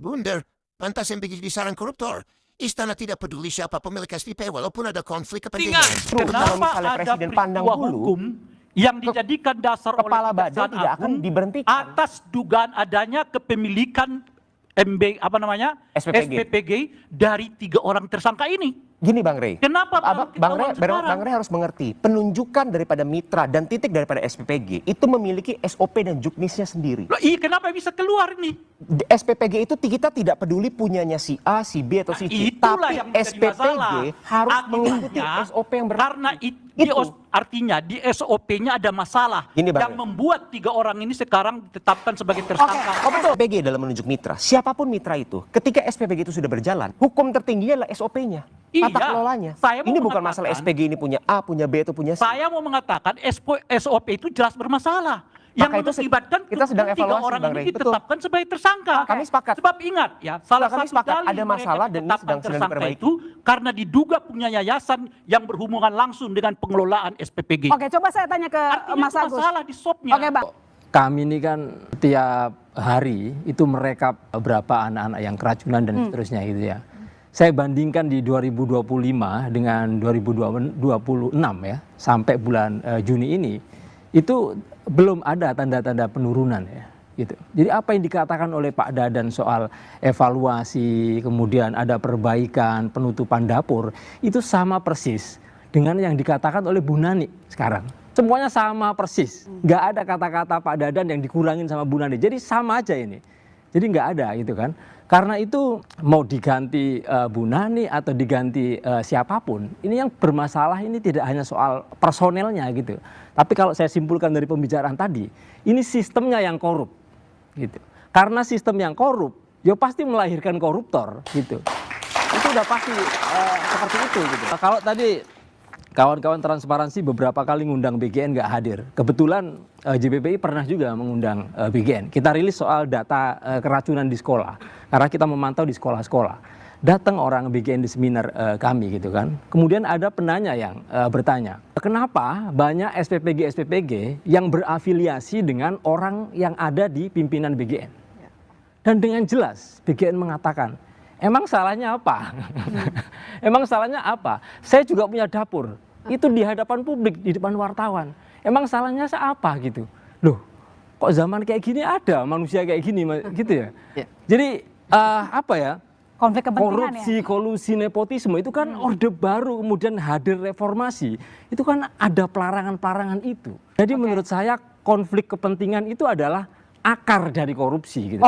Bunda, pantas yang begitu diserang koruptor. Istana tidak peduli siapa pemilik SPP walaupun ada konflik kepentingan. Ingat, Kalau kenapa misalnya ada Presiden pandang peristiwa bulu, hukum yang dijadikan dasar oleh Kepala Badan Kejaksaan tidak akan Agung diberhentikan. atas dugaan adanya kepemilikan SPPG. SPPG dari 3 orang tersangka ini. Gini Bang Rey, Kenapa baru ketahuan sekarang? Bang Rey harus mengerti, penunjukan daripada mitra dan titik daripada SPPG itu memiliki SOP dan juknisnya sendiri. Loh, iya, kenapa bisa keluar ini? SPPG itu kita tidak peduli punyanya si A, si B atau si C, Itulah tapi yang menjadi SPPG masalah. harus Akhirnya, mengikuti SOP yang berlaku. Karena artinya di SOP-nya ada masalah Gini, Bang yang membuat 3 orang ini sekarang ditetapkan sebagai tersangka. Oh betul. SPPG dalam menunjuk mitra, siapapun mitra itu, ketika SPPG itu sudah berjalan, hukum tertingginya adalah SOP-nya, tata Iya, kelolanya. saya mau Ini bukan mengatakan- masalah SPG ini punya A, punya B atau punya C. Saya mau mengatakan SOP itu jelas bermasalah. Yang Maka itu mengakibatkan kita sedang 3 evaluasi, orang Bang ini Rey. ditetapkan sebagai tersangka. Kami sepakat. Sebab ingat ya, salah Kami satu sepakat, dalih ada masalah mereka dan ini ditetapkan sedang tersangka diperbaiki. itu karena diduga punya yayasan yang berhubungan langsung dengan pengelolaan SPPG. Oke, coba saya tanya ke Artinya Mas itu Agus. masalah di SOP-nya. Oke, Bang. Kami ini kan tiap hari itu merekap berapa anak-anak yang keracunan dan seterusnya gitu ya. Saya bandingkan di 2025 dengan 2026 ya, sampai bulan Juni ini, itu belum ada tanda-tanda penurunan ya. Gitu. Jadi apa yang dikatakan oleh Pak Dadan soal evaluasi, kemudian ada perbaikan, penutupan dapur, itu sama persis dengan yang dikatakan oleh Bu Nani sekarang. Semuanya sama persis. Nggak ada kata-kata Pak Dadan yang dikurangin sama Bu Nani. Jadi sama aja ini. Jadi nggak ada gitu kan. Karena itu mau diganti Bu Nani atau diganti siapapun, ini yang bermasalah ini tidak hanya soal personelnya gitu. Tapi kalau saya simpulkan dari pembicaraan tadi, ini sistemnya yang korup. Gitu. Karena sistem yang korup, ya pasti melahirkan koruptor gitu. Itu udah pasti seperti itu gitu. Nah, kalau tadi kawan-kawan transparansi beberapa kali ngundang BGN nggak hadir. Kebetulan JPPI pernah juga mengundang BGN. Kita rilis soal data keracunan di sekolah. Karena kita memantau di sekolah-sekolah. Datang orang BGN di seminar kami gitu kan. Kemudian ada penanya yang bertanya, kenapa banyak SPPG yang berafiliasi dengan orang yang ada di pimpinan BGN? Dan dengan jelas BGN mengatakan, emang salahnya apa? Emang salahnya apa? Saya juga punya dapur. Itu di hadapan publik, di depan wartawan. Emang salahnya apa gitu? Loh, kok zaman kayak gini ada manusia kayak gini gitu ya? Jadi apa ya? Konflik kepentingan Korupsi, ya. kolusi, nepotisme itu kan orde baru, kemudian hadir reformasi. Itu kan ada pelarangan-pelarangan itu. Jadi menurut saya konflik kepentingan itu adalah akar dari korupsi gitu.